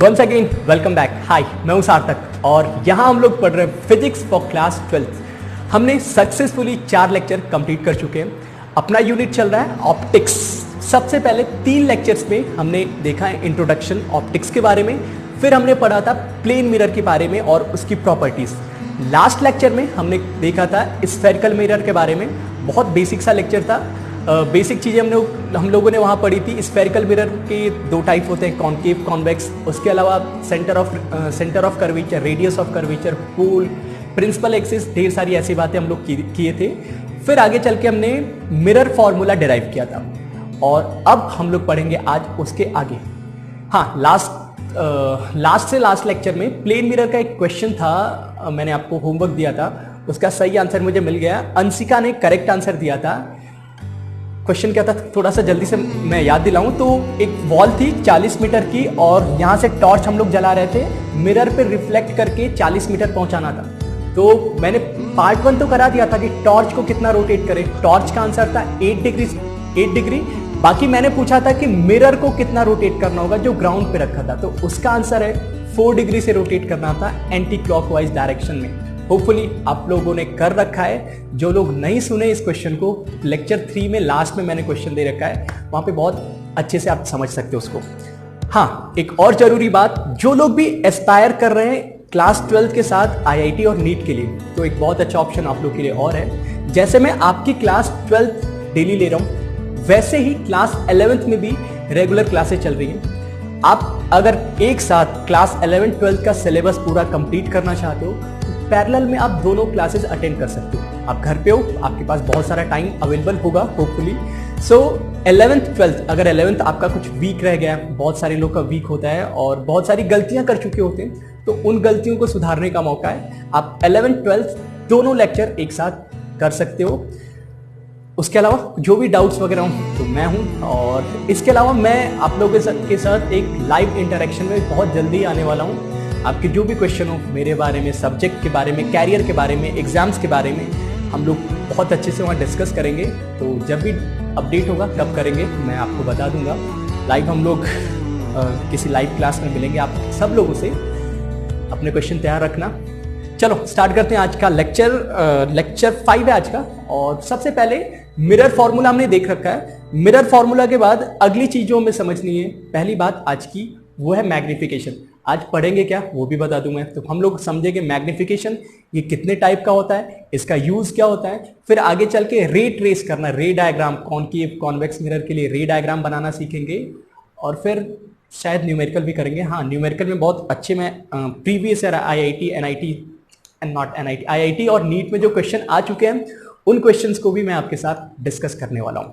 Once again welcome back. Hi, मैं हूं सार्थक और यहां हम लोग पढ़ रहे हैं फिजिक्स फॉर क्लास 12। हमने सक्सेसफुली 4 लेक्चर कंप्लीट कर चुके हैं। अपना यूनिट चल रहा है ऑप्टिक्स। सबसे पहले 3 लेक्चर्स में हमने देखा है इंट्रोडक्शन ऑप्टिक्स के बारे में, फिर हमने पढ़ा था प्लेन मिरर के बारे में और उसकी प्रॉपर्टीज। लास्ट लेक्चर में हमने देखा था स्फेरिकल मिरर के बारे में, बहुत बेसिक सा लेक्चर था। बेसिक चीज़ें हम लोगों ने वहाँ पढ़ी थी। स्फेरिकल मिरर के 2 टाइप होते हैं, कॉन्केव, कॉन्वेक्स। उसके अलावा centre of curvature, radius of curvature, pole, principal axis, ढेर सारी ऐसी बातें हम लोग किए थे। फिर आगे चल के हमने मिरर फॉर्मूला डिराइव किया था और अब हम लोग पढ़ेंगे आज उसके आगे। हाँ, लास्ट से लास्ट लेक्चर में प्लेन मिरर का एक क्वेश्चन था, मैंने आपको होमवर्क दिया था, उसका सही आंसर मुझे मिल गया। अंशिका ने करेक्ट आंसर दिया था। क्वेश्चन क्या था, थोड़ा सा जल्दी से मैं याद दिलाऊं तो एक वॉल थी 40 मीटर की और यहाँ से टॉर्च हम लोग जला रहे थे, मिरर पे रिफ्लेक्ट करके 40 मीटर पहुंचाना था। तो मैंने पार्ट 1 तो करा दिया था कि टॉर्च को कितना रोटेट करे। टॉर्च का आंसर था 8 डिग्री। बाकी मैंने पूछा था कि मिरर को कितना रोटेट करना होगा जो ग्राउंड पे रखा था, तो उसका आंसर है 4 डिग्री से रोटेट करना था एंटी क्लॉकवाइज डायरेक्शन में। होपफुली आप लोगों ने कर रखा है। जो लोग नहीं सुने इस क्वेश्चन को, लेक्चर 3 में लास्ट में मैंने क्वेश्चन दे रखा है, वहां पे बहुत अच्छे से आप समझ सकते हो उसको। हाँ, एक और जरूरी बात, जो लोग भी एस्पायर कर रहे हैं क्लास 12 के साथ आईआईटी और नीट के लिए, तो एक बहुत अच्छा ऑप्शन आप लोग के लिए और है। जैसे मैं आपकी क्लास 12 डेली ले रहा हूं, वैसे ही क्लास 11th में भी रेगुलर क्लासेस चल रही हैं। आप अगर एक साथ क्लास 11-12 का सिलेबस पूरा कंप्लीट करना चाहते हो, पैरेलल में आप दोनों क्लासेस अटेंड कर सकते हो। आप घर पे हो, आपके पास बहुत सारा टाइम अवेलेबल होगा होपफुली। सो 11th 12th, अगर 11th आपका कुछ वीक रह गया, बहुत सारे लोग का वीक होता है और बहुत सारी गलतियां कर चुके होते हैं, तो उन गलतियों को सुधारने का मौका है। आप 11th 12th दोनों लेक्चर एक साथ कर सकते हो। उसके अलावा जो भी डाउट्स वगैरह हो तो मैं हूं, और इसके अलावा मैं आप लोगों के साथ एक लाइव इंटरेक्शन में बहुत जल्दी आने वाला हूं। आपके जो भी क्वेश्चन हो मेरे बारे में, सब्जेक्ट के बारे में, कैरियर के बारे में, एग्जाम्स के बारे में, हम लोग बहुत अच्छे से वहाँ डिस्कस करेंगे। तो जब भी अपडेट होगा कब करेंगे मैं आपको बता दूंगा। लाइव हम लोग किसी लाइव क्लास में मिलेंगे। आप सब लोगों से अपने क्वेश्चन तैयार रखना। चलो स्टार्ट करते हैं आज का लेक्चर 5 है आज का। और सबसे पहले मिरर फॉर्मूला हमने देख रखा है। मिरर फॉर्मूला के बाद अगली चीजों में समझनी है। पहली बात आज की वो है मैग्निफिकेशन। आज पढ़ेंगे क्या वो भी बता दूं मैं। तो हम लोग समझेंगे मैग्निफिकेशन ये कितने टाइप का होता है, इसका यूज क्या होता है, फिर आगे चल के रे ट्रेस करना, रे डायग्राम, कॉनकेव कॉन्वेक्स मिरर के लिए रे डायग्राम बनाना सीखेंगे, और फिर शायद न्यूमेरिकल भी करेंगे। हाँ, न्यूमेरिकल में बहुत अच्छे मैं प्रीवियस ईयर आईआईटी और नीट में जो क्वेश्चन आ चुके हैं उन क्वेश्चंस को भी मैं आपके साथ डिस्कस करने वाला हूं।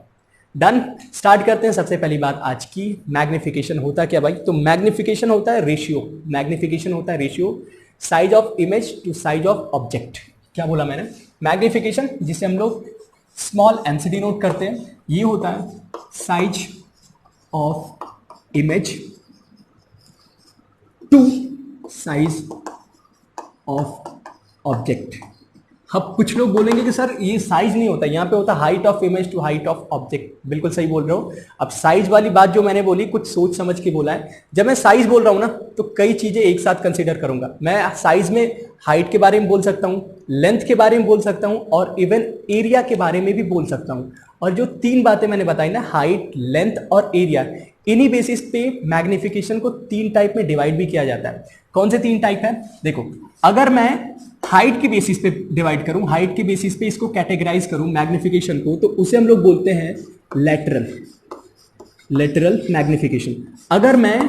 डन, स्टार्ट करते हैं। सबसे पहली बात आज की, मैग्निफिकेशन होता क्या भाई? तो मैग्निफिकेशन होता है रेशियो। मैग्निफिकेशन होता है ratio, size of image to size of object. क्या बोला मैंने? मैग्निफिकेशन, जिसे हम लोग स्मॉल एम से डिनोट करते हैं, ये होता है size of image to size of object. अब कुछ लोग बोलेंगे कि सर ये साइज नहीं होता, यहाँ पे होता height of image to height of object. बिल्कुल सही बोल रहे हो। अब साइज वाली बात जो मैंने बोली कुछ सोच समझ के बोला है। जब मैं साइज बोल रहा हूँ ना, तो कई चीजें एक साथ कंसीडर करूंगा मैं। साइज में हाइट के बारे में बोल सकता हूँ, लेंथ के बारे में बोल सकता हूँ, और इवन एरिया के बारे में भी बोल सकता हूँ। और जो 3 बातें मैंने बताई ना, हाइट, लेंथ और एरिया, इन्हीं बेसिस पे मैग्निफिकेशन को 3 टाइप में डिवाइड भी किया जाता है। कौन से 3 टाइप है? देखो, अगर मैं हाइट के बेसिस पे डिवाइड करूं, हाइट के बेसिस पे इसको कैटेगराइज करूं मैग्निफिकेशन को, तो उसे हम लोग बोलते हैं लेटरल मैग्निफिकेशन। अगर मैं,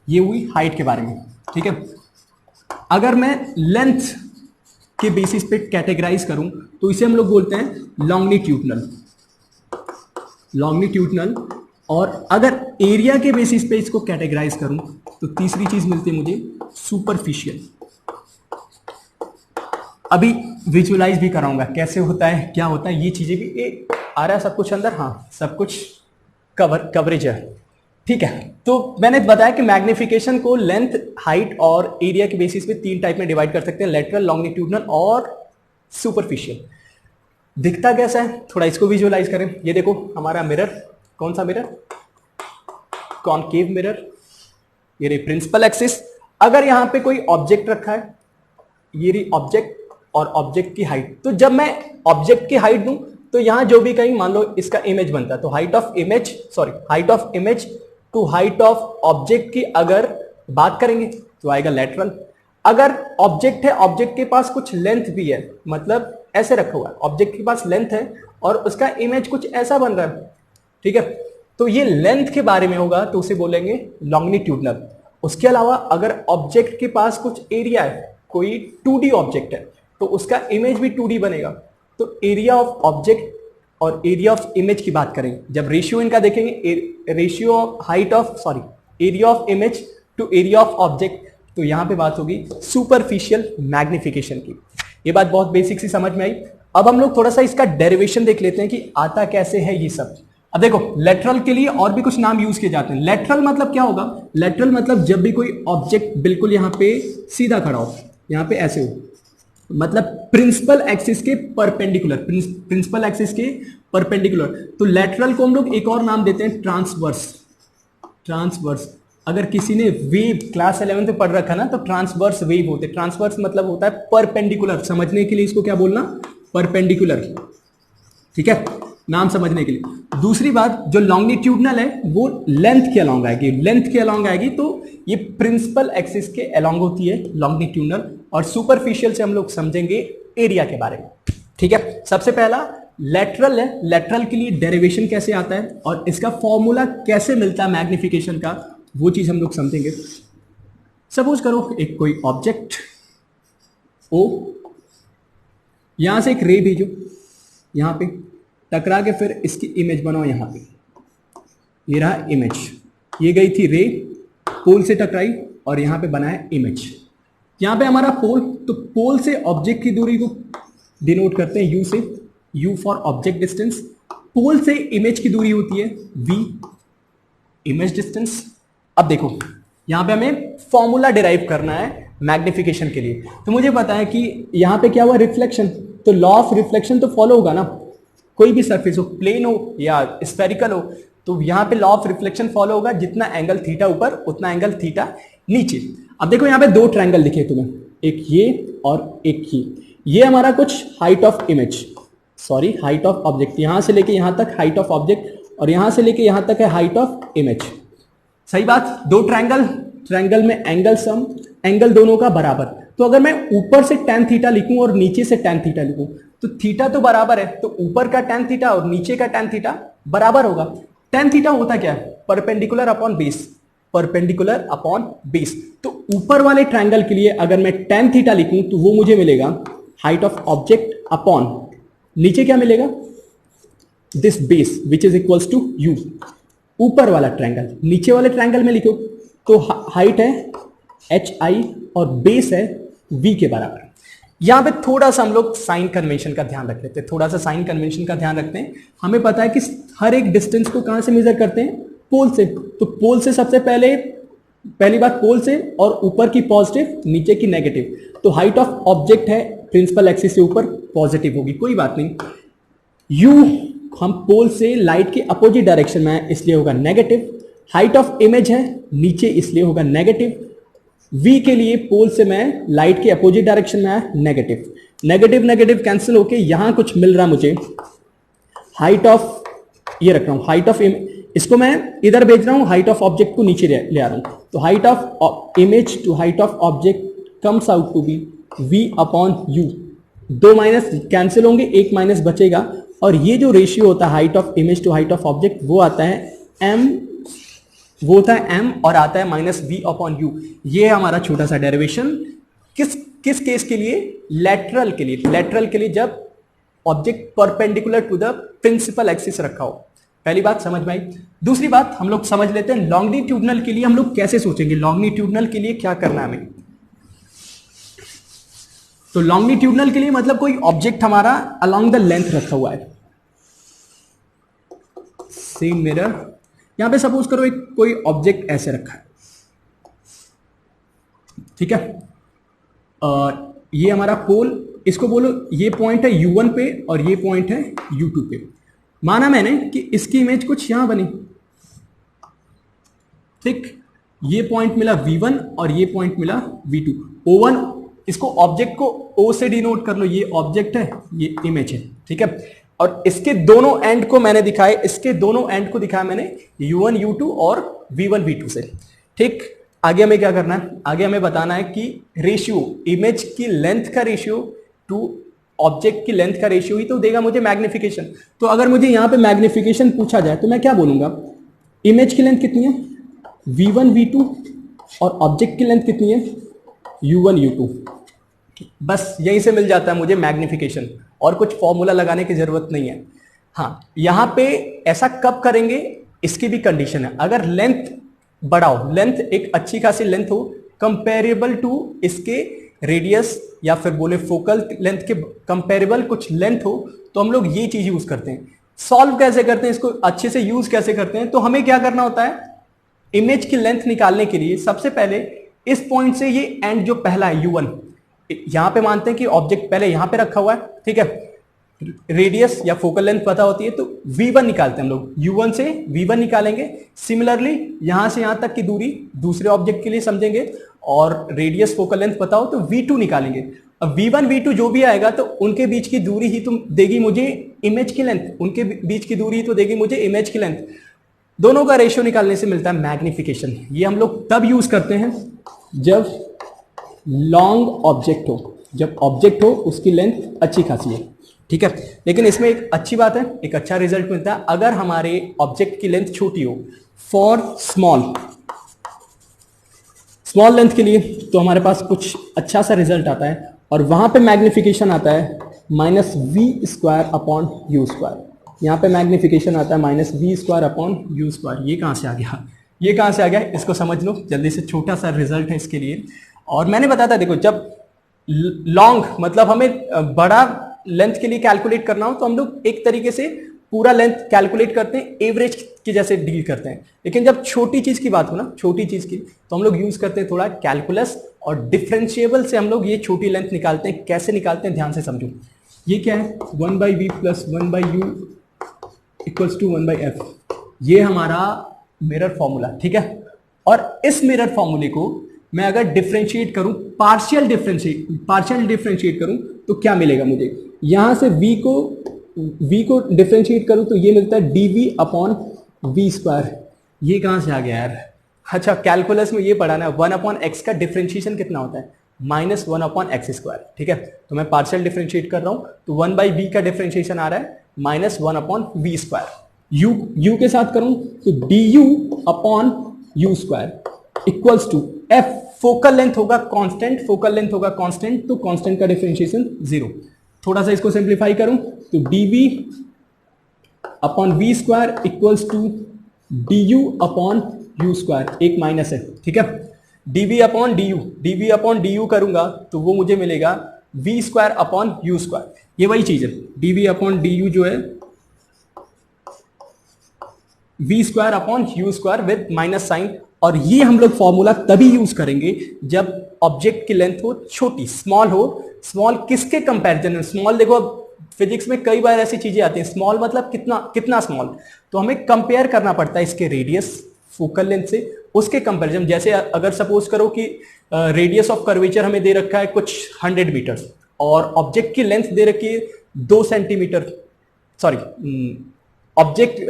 ये हुई हाइट के बारे में, ठीक है। अगर मैं लेंथ के बेसिस पे कैटेगराइज करूं तो इसे हम लोग बोलते हैं लॉन्गिट्यूडनल। और अगर एरिया के बेसिस पे इसको कैटेगराइज करूं तो तीसरी चीज मिलती है मुझे, सुपरफिशियल। अभी विजुअलाइज भी कराऊंगा कैसे होता है, क्या होता है, ये चीजें भी आ रहा है सब कुछ अंदर। हाँ, सब कुछ कवरेज है, ठीक है। तो मैंने बताया कि मैग्निफिकेशन को लेंथ, हाइट और एरिया के बेसिस पे 3 टाइप में डिवाइड कर सकते हैं, लेटरल, लॉन्गिट्यूडनल और सुपरफिशियल। दिखता कैसा है, थोड़ा इसको विजुअलाइज करें। ये देखो हमारा मिरर, कौन सा मिरर? Concave mirror. ये रही प्रिंसिपल एक्सिस। अगर यहां पे कोई ऑब्जेक्ट रखा है, ये रही ऑब्जेक्ट और ऑब्जेक्ट की हाइट, तो जब मैं ऑब्जेक्ट की हाइट दूं तो यहां जो भी कहीं मान लो इसका इमेज बनता है, तो height of image to height of object की अगर बात करेंगे तो आएगा लेटरल। अगर ऑब्जेक्ट है, ऑब्जेक्ट के पास कुछ लेंथ भी है, मतलब ऐसे रखा हुआ है, ऑब्जेक्ट के पास लेंथ है और उसका इमेज कुछ ऐसा बन रहा है, ठीक है, तो ये लेंथ के बारे में होगा तो उसे बोलेंगे लॉन्गिट्यूडनल। उसके अलावा अगर ऑब्जेक्ट के पास कुछ एरिया है, कोई 2D ऑब्जेक्ट है, तो उसका इमेज भी 2D बनेगा। तो एरिया ऑफ ऑब्जेक्ट और एरिया ऑफ इमेज की बात करें, जब रेशियो इनका देखेंगे, ratio of area of image to area of object, तो यहां पे बात होगी सुपरफिशियल मैग्निफिकेशन की। ये बात बहुत बेसिक सी समझ में आई। अब हम लोग थोड़ा सा इसका डेरिवेशन देख लेते हैं कि आता कैसे है ये सब। अब देखो, लेटरल के लिए और भी कुछ नाम यूज किए जाते हैं। लेटरल मतलब क्या होगा? लेटरल मतलब जब भी कोई ऑब्जेक्ट बिल्कुल यहां पे सीधा खड़ा हो, यहां पे ऐसे हो, मतलब प्रिंसिपल एक्सिस के परपेंडिकुलर, प्रिंसिपल एक्सिस के परपेंडिकुलर, तो लेटरल को हम लोग एक और नाम देते हैं ट्रांसवर्स। अगर किसी ने वेव क्लास 11 में पढ़ रखा ना, तो ट्रांसवर्स वेव होते हैं। ट्रांसवर्स मतलब होता है परपेंडिकुलर, समझने के लिए इसको क्या बोलना? परपेंडिकुलर, ठीक है, नाम समझने के लिए। दूसरी बात, जो लॉन्गिट्यूडनल है वो लेंथ के अलोंग आएगी, तो ये प्रिंसिपल एक्सिस के अलोंग होती है लॉन्गिट्यूडनल। और सुपरफिशियल से हम लोग समझेंगे एरिया के बारे में, ठीक है। सबसे पहला लेटरल है, लेटरल के लिए डेरिवेशन कैसे आता है और इसका फॉर्मूला कैसे मिलता है मैग्निफिकेशन का, वो चीज हम लोग समझेंगे। सपोज करो एक कोई ऑब्जेक्ट ओ, यहां से एक रे भेजो, यहां पे टकरा के फिर इसकी इमेज बनाओ, यहां पे ये रहा इमेज, ये गई थी रे, पोल से टकराई और यहां पे बना है इमेज। यहां पे हमारा पोल, तो पोल से ऑब्जेक्ट की दूरी को डिनोट करते हैं यू से, यू फॉर ऑब्जेक्ट डिस्टेंस। पोल से इमेज की दूरी होती है वी, इमेज डिस्टेंस। अब देखो, यहां पे हमें फॉर्मूला डिराइव करना है मैग्निफिकेशन के लिए। तो मुझे पता है कि यहां पे क्या हुआ, रिफ्लेक्शन, तो लॉ ऑफ रिफ्लेक्शन तो फॉलो होगा ना, कोई भी सरफेस हो, प्लेन हो या स्फेरिकल हो, तो यहां पे लॉ ऑफ रिफ्लेक्शन फॉलो होगा, जितना एंगल थीटा ऊपर उतना एंगल थीटा नीचे। अब देखो यहां पे दो ट्रायंगल दिखे तुम्हें, एक ये और एक ये हमारा कुछ height of image, height of object, यहां से लेके यहां तक हाइट ऑफ ऑब्जेक्ट और यहां से लेके यहां तक है हाइट ऑफ इमेज। सही बात, दो ट्रायंगल में एंगल सम, एंगल दोनों का बराबर। तो अगर मैं ऊपर से tan थीटा लिखूं और नीचे से tan थीटा लिखूं, तो थीटा तो बराबर है, तो ऊपर का tan थीटा और नीचे का tan थीटा बराबर होगा। tan थीटा होता क्या है? Perpendicular upon base. तो ऊपर वाले ट्रायंगल के लिए अगर मैं tan थीटा लिखूं तो वो मुझे मिलेगा हाइट ऑफ ऑब्जेक्ट अपॉन, नीचे क्या मिलेगा? This base which is equals to u. ऊपर वाला ट्रायंगल, नीचे वाले ट्रायंगल में लिखो तो हाइट है HI और बेस है V के बराबर। यहां पे थोड़ा सा हम लोग साइन कन्वेंशन का ध्यान रख लेते हैं, हमें पता है कि हर एक डिस्टेंस को कहां से मेजर करते हैं? पोल से। तो पोल से सबसे पहली बात पोल से, और ऊपर की पॉजिटिव नीचे की नेगेटिव। तो हाइट ऑफ ऑब्जेक्ट है प्रिंसिपल एक्सिस से ऊपर, पॉजिटिव होगी, कोई बात नहीं। यू हम पोल से लाइट के अपोजिट डायरेक्शन में है इसलिए होगा नेगेटिव। हाइट ऑफ इमेज है नीचे इसलिए होगा नेगेटिव। V के लिए पोल से मैं लाइट के अपोजिट डायरेक्शन में है नेगेटिव कैंसिल होके यहां कुछ मिल रहा मुझे, हाइट ऑफ, ये रख रहा हूं हाइट ऑफ इमेज, इसको मैं इधर भेज रहा हूं, हाइट ऑफ ऑब्जेक्ट को नीचे ले आ रहा हूं। तो height of image to height of object comes out to be V upon u. दो माइनस कैंसिल होंगे, एक माइनस बचेगा, और ये जो रेशियो होता है height of image to height of object वो आता है m और आता है -v अपॉन यू। ये है हमारा छोटा सा डेरिवेशन। किस केस के लिए? लेटरल के लिए जब object perpendicular to the principal axis रखा हो। पहली बात समझ में आई। दूसरी बात हम लोग समझ लेते हैं लॉन्गिट्यूडनल के लिए हम लोग कैसे सोचेंगे, लॉन्गिट्यूडनल के लिए क्या करना है हमें। तो लॉन्गिट्यूडनल के लिए मतलब कोई ऑब्जेक्ट हमारा अलोंग द लेंथ रखा हुआ है, सेम मिरर, यहां पे सपोज करो एक कोई ऑब्जेक्ट ऐसे रखा है, ठीक है, ये हमारा पोल, इसको बोलो ये पॉइंट है U1 पे और ये पॉइंट है U2 पे। माना मैंने कि इसकी इमेज कुछ यहां बनी, ठीक, ये पॉइंट मिला V1 और ये पॉइंट मिला V2। O1, इसको ऑब्जेक्ट को O से डिनोट कर लो, ये ऑब्जेक्ट है, ये इमेज है, ठीक है। और इसके दोनों एंड को मैंने दिखाए, इसके दोनों एंड को दिखाया मैंने U1 U2 और V1 V2 से, ठीक। आगे हमें क्या करना है, आगे हमें बताना है कि रेशियो, इमेज की लेंथ का रेशियो टू ऑब्जेक्ट की लेंथ का रेशियो ही तो देगा मुझे मैग्निफिकेशन। तो अगर मुझे यहां पे मैग्निफिकेशन पूछा जाए तो मैं क्या बोलूंगा, इमेज की लेंथ कितनी है V1 V2 और ऑब्जेक्ट की लेंथ कितनी है U1 U2। बस यहीं से मिल जाता है मुझे मैग्निफिकेशन, और कुछ फॉर्मूला लगाने की जरूरत नहीं है। हाँ, यहां पे ऐसा कब करेंगे, इसकी भी कंडीशन है। अगर लेंथ बड़ा हो, लेंथ एक अच्छी खासी लेंथ हो कंपेरेबल टू इसके रेडियस, या फिर बोले फोकल लेंथ के कंपेरेबल कुछ लेंथ हो, तो हम लोग ये चीज यूज करते हैं। सॉल्व कैसे करते हैं इसको, अच्छे से यूज कैसे करते हैं, तो हमें क्या करना होता है, इमेज की लेंथ निकालने के लिए सबसे पहले इस पॉइंट से ये एंड जो पहला है U1, यहां पे मानते हैं कि ऑब्जेक्ट पहले यहां पे रखा हुआ है, ठीक है, रेडियस या फोकल लेंथ पता होती है, तो V1 निकालते हैं हम लोग, U1 से V1 निकालेंगे। सिमिलरली यहां से यहां तक की दूरी दूसरे ऑब्जेक्ट के लिए समझेंगे, और रेडियस फोकल लेंथ पता हो तो V2 निकालेंगे। अब V1 V2 जो भी आएगा तो उनके बीच की दूरी ही तो देगी मुझे इमेज की लेंथ, उनके बीच की दूरी ही तो देगी मुझे इमेज की लेंथ। दोनों का रेशियो निकालने से मिलता है मैग्निफिकेशन। ये हम लोग तब यूज करते हैं जब लॉन्ग ऑब्जेक्ट हो, जब ऑब्जेक्ट हो उसकी लेंथ अच्छी खासी है, ठीक है। लेकिन इसमें एक अच्छी बात है, एक अच्छा रिजल्ट मिलता है अगर हमारे ऑब्जेक्ट की लेंथ छोटी हो। फॉर स्मॉल लेंथ के लिए तो हमारे पास कुछ अच्छा सा रिजल्ट आता है, और वहां पे मैग्निफिकेशन आता है -v²/u²। यहां पे मैग्निफिकेशन आता है -v²/u²। ये कहां से आ गया, ये कहां से आ गया, इसको समझ लो जल्दी से, छोटा सा रिजल्ट है इसके लिए। और मैंने बताया था, देखो जब लॉन्ग मतलब हमें बड़ा लेंथ के लिए कैलकुलेट करना हो तो हम लोग एक तरीके से पूरा लेंथ कैलकुलेट करते हैं, एवरेज के जैसे डील करते हैं। लेकिन जब छोटी चीज की बात हो ना, छोटी चीज की, तो हम लोग यूज करते हैं थोड़ा कैलकुलस, और डिफरेंशिएबल से हम लोग ये छोटी लेंथ निकालते हैं। कैसे निकालते हैं ध्यान से समझो। ये क्या है, 1/v + 1/u = 1/f। ये हमारा मिरर फॉर्मूला, ठीक है। और इस मिरर फॉर्मूले को मैं अगर डिफरेंशिएट करूं, पार्शियल डिफरेंशिएट करूं, तो क्या मिलेगा मुझे, यहां से v को डिफरेंशिएट करूं तो ये मिलता है dv/v²। ये कहां से आ गया यार, अच्छा कैलकुलस में ये पढ़ा ना, 1/x का डिफरेंशिएशन कितना होता है, -1/x², ठीक है। तो मैं पार्शियल डिफरेंशिएट कर रहा हूं, तो 1/v का डिफरेंशिएशन आ रहा है -1/v²। u के साथ करूं तो du/u² = f। फोकल लेंथ होगा कांस्टेंट, तो कांस्टेंट का डिफरेंशिएशन 0। थोड़ा सा इसको सिंप्लीफाई करूं तो dv/v² = du/u²। एक माइनस है, ठीक है। dv/du करूंगा तो वो मुझे मिलेगा v²/u²। ये वही चीज है, dv/du जो है v²/u² विद माइनस साइन। और ये हम लोग फॉर्मूला तभी यूज करेंगे जब ऑब्जेक्ट की लेंथ हो छोटी, स्मॉल हो। स्मॉल किसके कंपैरिजन में, स्मॉल देखो अब फिजिक्स में कई बार ऐसी चीजें आती हैं, स्मॉल मतलब कितना स्मॉल, तो हमें कंपेयर करना पड़ता है इसके रेडियस फोकल लेंथ से, उसके कंपैरिजन। जैसे अगर सपोज करो कि रेडियस ऑफ कर्वेचर हमें दे रखा है कुछ 100 मीटर, और ऑब्जेक्ट की लेंथ दे रखी है 2 centimetre, sorry object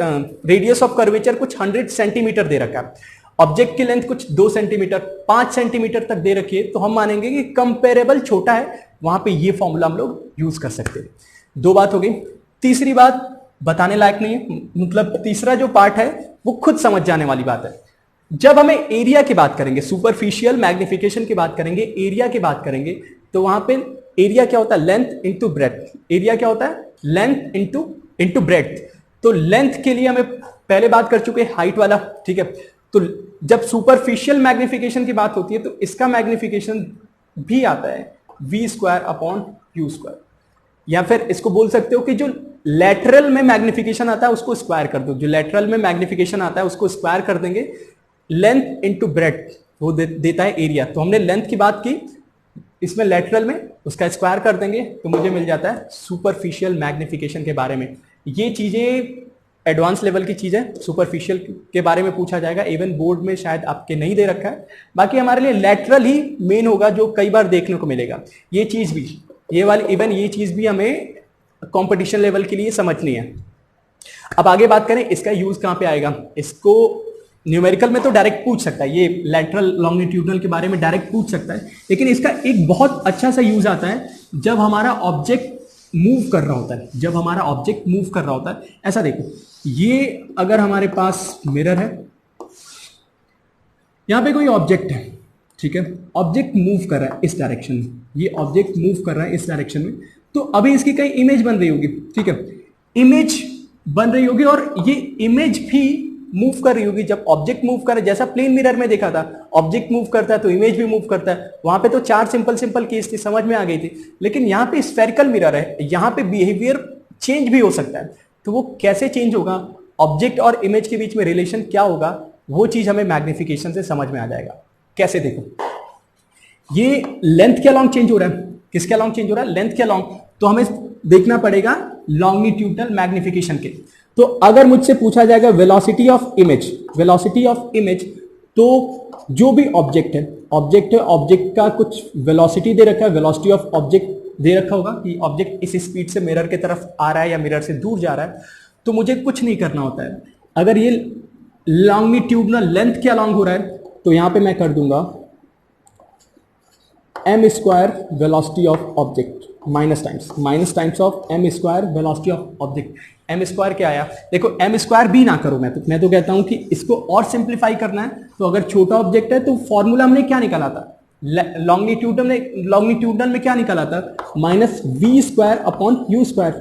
radius of curvature कुछ 100 सेंटीमीटर दे रखा है, ऑब्जेक्ट की लेंथ कुछ 2 सेंटीमीटर 5 सेंटीमीटर तक दे रखी है, तो हम मानेंगे कि कंपेरेबल छोटा है, वहां पे ये फॉर्मूला हम लोग यूज कर सकते हैं। 2 बात हो गई। तीसरी बात बताने लायक नहीं है, मतलब तीसरा जो पार्ट है वो खुद समझ जाने वाली बात है। जब हमें एरिया की बात करेंगे, सुपरफिशियल मैग्निफिकेशन की बात करेंगे, एरिया की बात करेंगे, तो वहां पे एरिया क्या होता है, लेंथ इंटू ब्रेड्थ। एरिया क्या होता है, लेंथ इंटू ब्रेड्थ। तो लेंथ के लिए हमें पहले बात कर चुके हैं हाइट वाला, ठीक है। तो जब सुपरफिशियल मैग्निफिकेशन की बात होती है तो इसका मैग्निफिकेशन भी आता है v²/u²। या फिर इसको बोल सकते हो कि जो लेटरल में मैग्निफिकेशन आता है उसको स्क्वायर कर दो, जो लेटरल में मैग्निफिकेशन आता है उसको स्क्वायर कर देंगे, लेंथ इंटू ब्रेड्थ वो देता है एरिया। तो हमने लेंथ की बात की, इसमें लेटरल में उसका स्क्वायर कर देंगे तो मुझे मिल जाता है सुपरफिशियल मैग्निफिकेशन के बारे में। ये चीजें एडवांस लेवल की चीज है, सुपरफिशियल के बारे में पूछा जाएगा, इवन बोर्ड में शायद आपके नहीं दे रखा है। बाकी हमारे लिए लेटरल ही मेन होगा जो कई बार देखने को मिलेगा। ये चीज भी, ये वाली इवन ये चीज भी हमें कंपटीशन लेवल के लिए समझनी है। अब आगे बात करें इसका यूज कहां पे आएगा। इसको न्यूमेरिकल में तो डायरेक्ट पूछ सकता है, ये लैटरल लॉन्गिट्यूडनल के बारे में डायरेक्ट पूछ सकता है, लेकिन इसका एक बहुत अच्छा सा यूज आता है जब हमारा ऑब्जेक्ट मूव कर रहा होता है। जब हमारा ऑब्जेक्ट मूव कर रहा होता है, ऐसा देखो, ये अगर हमारे पास मिरर है, यहां पे कोई ऑब्जेक्ट है, ठीक है, ऑब्जेक्ट मूव कर रहा है इस डायरेक्शन में, ये ऑब्जेक्ट मूव कर रहा है इस डायरेक्शन में, तो अभी इसकी कई इमेज बन रही होगी, ठीक है, इमेज बन रही होगी और ये इमेज भी मूव कर रही होगी। जब ऑब्जेक्ट मूव कर रहा है, जैसा प्लेन मिरर में देखा था, ऑब्जेक्ट मूव करता है तो इमेज भी मूव करता है, वहां पे तो 4 सिंपल केस थी, समझ में आ गई थी। लेकिन यहाँ पे स्फेरिकल मिरर है, यहाँ पे बिहेवियर चेंज भी हो सकता है, तो वो कैसे चेंज होगा, ऑब्जेक्ट और इमेज के बीच में रिलेशन क्या होगा, वो चीज हमें मैग्निफिकेशन से समझ में आ जाएगा। कैसे देखो, ये लेंथ के अलॉन्ग चेंज हो रहा है, किसके अलॉन्ग चेंज हो रहा है, लेंथ के अलॉन्ग, तो हमें देखना पड़ेगा लॉन्गिट्यूडनल मैग्निफिकेशन के। तो अगर मुझसे पूछा जाएगा velocity of image, velocity of image, तो जो भी ऑब्जेक्ट है, ऑब्जेक्ट का कुछ वेलोसिटी दे रखा है, वेलोसिटी ऑफ ऑब्जेक्ट दे रखा होगा कि ऑब्जेक्ट इस स्पीड से मिरर के तरफ आ रहा है या मिरर से दूर जा रहा है, तो मुझे कुछ नहीं करना होता है। अगर ये लॉन्गिट्यूडनल लेंथ के अलॉन्ग हो रहा है, तो यहां पे मैं कर दूंगा m square velocity of object minus times of m square velocity of object. m square क्या आया, देखो m स्क्वायर भी ना करो, मैं तो कहता हूं कि इसको और सिंप्लीफाई करना है। तो अगर छोटा ऑब्जेक्ट है तो फॉर्मूला हमने क्या निकाला था, लॉन्गिट्यूडनल में क्या निकाला था, minus v square upon u square,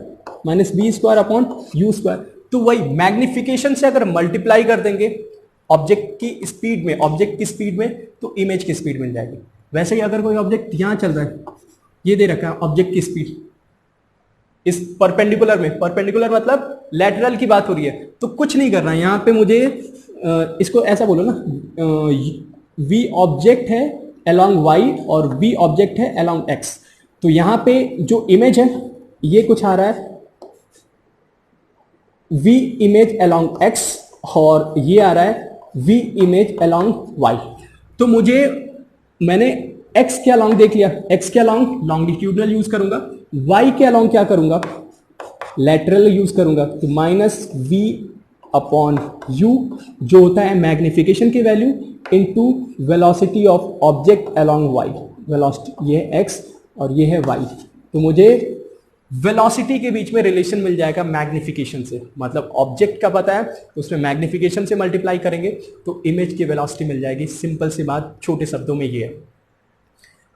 minus v square upon u square. तो वही मैग्निफिकेशन से अगर मल्टीप्लाई कर देंगे ऑब्जेक्ट की स्पीड में, तो इमेज की स्पीड मिल जाएगी। वैसे ही अगर कोई ऑब्जेक्ट यहां चल रहा है, ये दे रखा है ऑब्जेक्ट की स्पीड इस परपेंडिकुलर में, परपेंडिकुलर मतलब लेटरल की बात हो रही है, तो कुछ नहीं करना है। यहां पे मुझे इसको ऐसा बोलो ना, वी ऑब्जेक्ट है अलोंग वाई और वी ऑब्जेक्ट है अलोंग एक्स। तो यहां पे जो इमेज है ये कुछ आ रहा है वी इमेज अलोंग एक्स और ये आ रहा है वी इमेज अलोंग वाई। तो मैंने x के अलोंग देख लिया, x के अलोंग लॉन्गिट्यूडनल यूज करूंगा, y के अलोंग क्या करूंगा, लेटरल यूज करूंगा। तो माइनस v अपॉन u जो होता है मैग्निफिकेशन की value into velocity of object along y, velocity ये है x और ये है y। तो मुझे वेलोसिटी के बीच में रिलेशन मिल जाएगा मैग्निफिकेशन से, मतलब ऑब्जेक्ट का पता है तो उसमें मैग्निफिकेशन से मल्टीप्लाई करेंगे तो इमेज की वेलोसिटी मिल जाएगी। सिंपल सी बात, छोटे शब्दों में ये है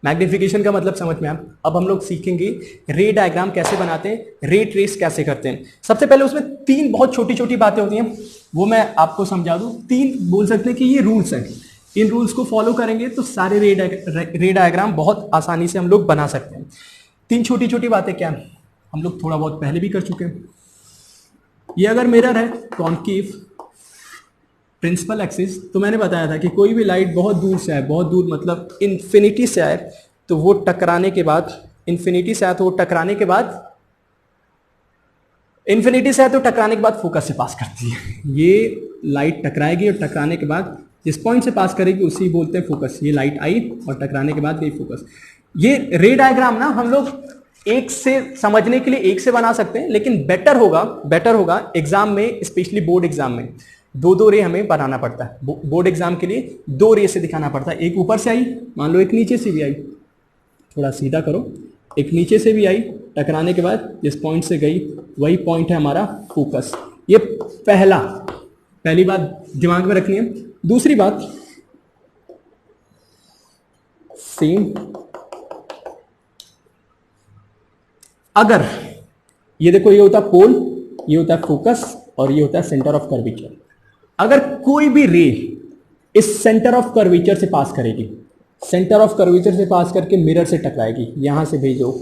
मैग्निफिकेशन का मतलब, समझ में आया। अब हम लोग सीखेंगे रे डायग्राम कैसे बनाते हैं, रे ट्रेस कैसे करते हैं। सबसे पहले उसमें 3 बहुत छोटी छोटी बातें होती हैं, वो मैं आपको समझा दूं। 3 बोल सकते हैं कि ये रूल्स हैं, इन रूल्स को फॉलो करेंगे तो सारे रे डायग्राम बहुत आसानी से हम लोग बना सकते हैं। 3 छोटी छोटी बातें क्या है, हम लोग थोड़ा बहुत पहले भी कर चुके हैं। ये अगर मिरर है कॉन्केव प्रिंसिपल एक्सिस, तो मैंने बताया था कि कोई भी लाइट बहुत दूर से आए, बहुत दूर मतलब इन्फिनिटी से आए, तो वो टकराने के बाद, इन्फिनिटी से आए तो वो टकराने के बाद, इन्फिनिटी से आए तो टकराने के बाद फोकस से पास करती है। ये लाइट टकराएगी और टकराने के बाद जिस पॉइंट से पास करेगी उसी बोलते हैं फोकस। ये लाइट आई और टकराने के बाद गई फोकस। ये रे डायग्राम ना हम लोग एक से समझने के लिए एक से बना सकते हैं, लेकिन बेटर होगा एग्जाम में, स्पेशली बोर्ड एग्जाम में 2-2 रे हमें बनाना पड़ता है। बोर्ड एग्जाम के लिए 2 रे से दिखाना पड़ता है। एक ऊपर से आई, मान लो एक नीचे से भी आई, थोड़ा सीधा करो, एक नीचे से भी आई, टकराने के बाद जिस पॉइंट से गई वही पॉइंट है हमारा फोकस। ये पहली बात दिमाग में रखनी है। दूसरी बात, सेम, अगर ये देखो, ये होता है पोल, ये होता है फोकस और ये होता है सेंटर ऑफ कर्वेचर। अगर कोई भी रे इस सेंटर ऑफ कर्वेचर से पास करेगी, सेंटर ऑफ कर्वेचर से पास करके मिरर से टकराएगी, यहां से भेजो,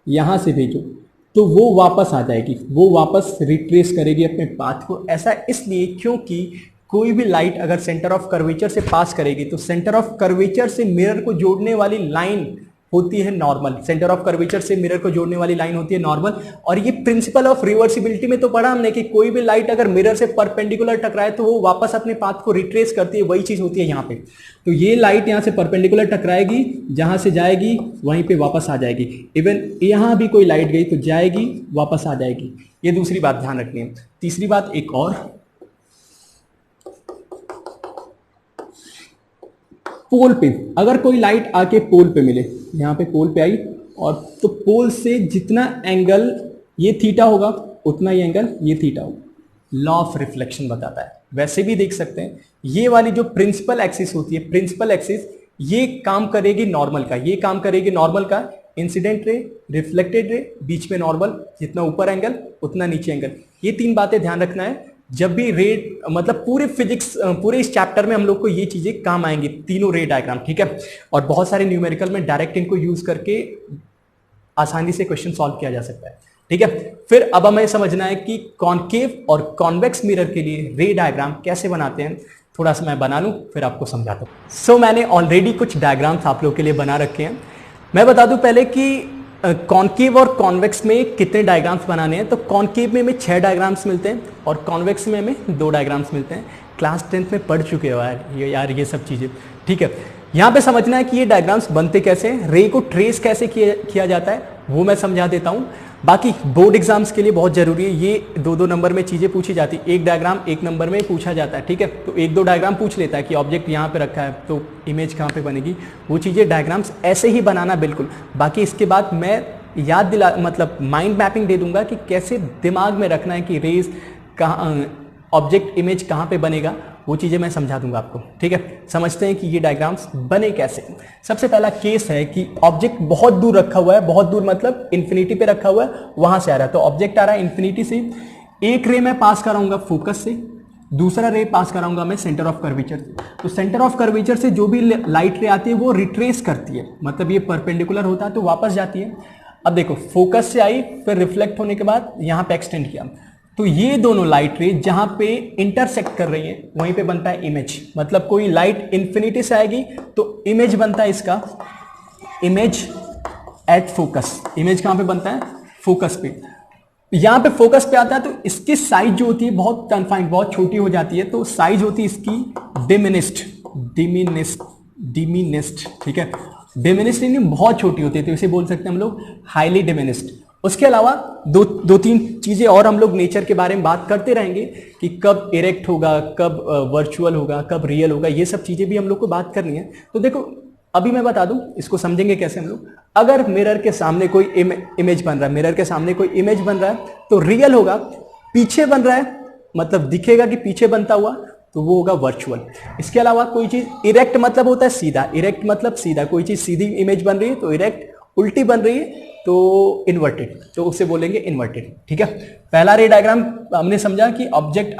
यहां से भेजो, तो वो वापस आ जाएगी, वो वापस रिट्रेस करेगी अपने पाथ को। ऐसा इसलिए क्योंकि कोई भी लाइट अगर सेंटर ऑफ कर्वेचर से पास करेगी तो सेंटर ऑफ कर्वेचर से मिरर को जोड़ने वाली लाइन होती है नॉर्मल, सेंटर ऑफ कर्वेचर से मिरर को जोड़ने वाली लाइन होती है नॉर्मल। और ये प्रिंसिपल ऑफ रिवर्सिबिलिटी में तो पढ़ा हमने कि कोई भी लाइट अगर मिरर से परपेंडिकुलर टकराए तो वो वापस अपने पाथ को रिट्रेस करती है, वही चीज होती है यहाँ पे। तो ये लाइट यहाँ से परपेंडिकुलर टकराएगी, जहां से जाएगी वहीं पे वापस आ जाएगी। इवन यहां भी कोई लाइट गई तो जाएगी वापस आ जाएगी। ये दूसरी बात ध्यान रखनी है। तीसरी बात एक और, पोल पे अगर कोई लाइट आके पोल पे मिले, यहाँ पे पोल पे आई और तो पोल से जितना एंगल ये थीटा होगा उतना ही एंगल ये थीटा होगा। लॉ ऑफ रिफ्लेक्शन बताता है। वैसे भी देख सकते हैं ये वाली जो प्रिंसिपल एक्सिस होती है, प्रिंसिपल एक्सिस ये काम करेगी नॉर्मल का, ये काम करेगी नॉर्मल का, इंसिडेंट रे, रिफ्लेक्टेड रे, बीच में नॉर्मल, जितना ऊपर एंगल उतना नीचे एंगल। ये तीन बातें ध्यान रखना है जब भी रे, मतलब पूरे फिजिक्स, पूरे इस चैप्टर में हम लोग को ये चीजें काम आएंगी, तीनों रे डायग्राम, ठीक है। और बहुत सारे न्यूमेरिकल में डायरेक्ट इनको यूज करके आसानी से क्वेश्चन सॉल्व किया जा सकता है, ठीक है। फिर अब हमें समझना है कि कॉनकेव और कॉन्वेक्स मिरर के लिए रे डायग्राम कैसे बनाते हैं। थोड़ा सा मैं बना लूं फिर आपको समझाता हूं। सो मैंने ऑलरेडी कुछ डायग्राम्स आप लोगों के लिए बना रखे हैं। मैं बता दूं पहले कि कॉनकेव और कॉन्वेक्स में कितने डायग्राम्स बनाने हैं। तो कॉनकेव में हमें 6 डायग्राम्स मिलते हैं और कॉन्वेक्स में हमें 2 डायग्राम्स मिलते हैं। क्लास 10th में पढ़ चुके हो यार ये सब चीजें, ठीक है। यहाँ पे समझना है कि ये डायग्राम्स बनते कैसे हैं, रे को ट्रेस कैसे किया जाता है वो मैं समझा देता हूँ। बाकी बोर्ड एग्जाम्स के लिए बहुत जरूरी है, ये 2-2 नंबर में चीजें पूछी जाती है। एक डायग्राम 1 नंबर में पूछा जाता है, ठीक है। तो 1-2 डायग्राम पूछ लेता है कि ऑब्जेक्ट यहाँ पे रखा है तो इमेज कहाँ पे बनेगी, वो चीजें डायग्राम्स ऐसे ही बनाना बिल्कुल। बाकी इसके बाद मैं याद दिला, मतलब माइंड मैपिंग दे दूंगा कि कैसे दिमाग में रखना है कि रेज कहाँ, ऑब्जेक्ट इमेज कहाँ पे बनेगा, वो चीज़ें मैं समझा दूंगा आपको, ठीक है। समझते हैं कि ये डायग्राम्स बने कैसे। सबसे पहला केस है कि ऑब्जेक्ट बहुत दूर रखा हुआ है, बहुत दूर मतलब इन्फिनिटी पे रखा हुआ है, वहां से आ रहा है। तो ऑब्जेक्ट आ रहा है इन्फिनिटी से, एक रे मैं पास कराऊंगा फोकस से, दूसरा रे पास कराऊंगा मैं सेंटर ऑफ कर्वेचर से। तो सेंटर ऑफ कर्वेचर से जो भी लाइट रे आती है वो रिट्रेस करती है, मतलब ये परपेंडिकुलर होता है तो वापस जाती है। अब देखो फोकस से आई, फिर रिफ्लेक्ट होने के बाद यहां पे एक्सटेंड किया, तो ये दोनों लाइट रे जहां पे इंटरसेक्ट कर रही है वहीं पे बनता है इमेज। मतलब कोई लाइट इंफिनिटी से आएगी तो इमेज बनता है इसका, इमेज एट फोकस। इमेज कहां पे बनता है, फोकस पे। यहां पे फोकस पे आता है तो इसकी साइज जो होती है बहुत कन्फाइंड, बहुत छोटी हो जाती है। तो साइज होती है इसकी डिमिनिस्ड, ठीक है। डिमिनिस्ड यानी बहुत छोटी होती है, तो इसे बोल सकते हैं हम लोग हाईली डिमिनिस्ड। उसके अलावा दो तीन चीजें और हम लोग नेचर के बारे में बात करते रहेंगे कि कब इरेक्ट होगा, कब वर्चुअल होगा, कब रियल होगा, ये सब चीजें भी हम लोग को बात करनी है। तो देखो अभी मैं बता दूं, इसको समझेंगे कैसे हम लोग। अगर मिरर के सामने कोई इमेज बन रहा है, मिरर के सामने कोई इमेज बन रहा है तो रियल होगा। पीछे बन रहा है मतलब दिखेगा कि पीछे बनता हुआ, तो वो होगा वर्चुअल। इसके अलावा कोई चीज इरेक्ट मतलब होता है सीधा, इरेक्ट मतलब सीधा, कोई चीज सीधी इमेज बन रही है तो इरेक्ट, उल्टी बन रही है तो इन्वर्टेड, तो उसे बोलेंगे इन्वर्टेड, ठीक है। पहला रे डायग्राम हमने समझा कि ऑब्जेक्ट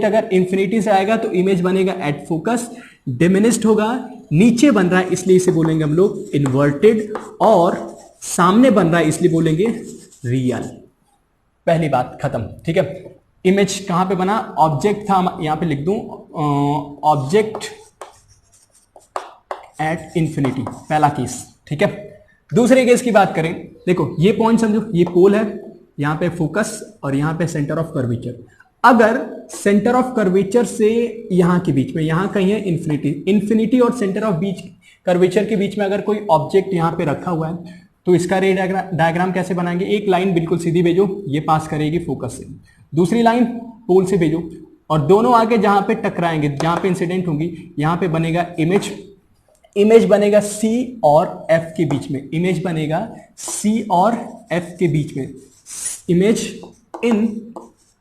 अगर इंफिनिटी से आएगा तो इमेज बनेगा एट फोकस, डिमिनिस्ड होगा, नीचे बन रहा है इसलिए इसे बोलेंगे हम लोग इन्वर्टेड, और सामने बन रहा है इसलिए बोलेंगे रियल। पहली बात खत्म, ठीक है। इमेज कहां पे बना, ऑब्जेक्ट था, यहां पे लिख दूं ऑब्जेक्ट एट इंफिनिटी, पहला केस, ठीक है। दूसरे केस की बात करें, देखो ये पॉइंट समझो, ये पोल है, यहां पे फोकस और यहां पे सेंटर ऑफ कर्वेचर। अगर सेंटर ऑफ कर्वेचर से यहां के बीच में, यहां कहीं है इंफिनिटी और सेंटर ऑफ बीच कर्वेचर के बीच में अगर कोई ऑब्जेक्ट यहां पे रखा हुआ है तो इसका रे डायग्राम कैसे बनाएंगे। एक लाइन बिल्कुल सीधी भेजो, ये पास करेगी फोकस से, दूसरी लाइन पोल से भेजो, और दोनों आगे जहां पे टकराएंगे, जहां पे इंसिडेंट होंगी, यहां पे बनेगा इमेज। इमेज बनेगा C और F के बीच में, इमेज बनेगा C और F के बीच में, image in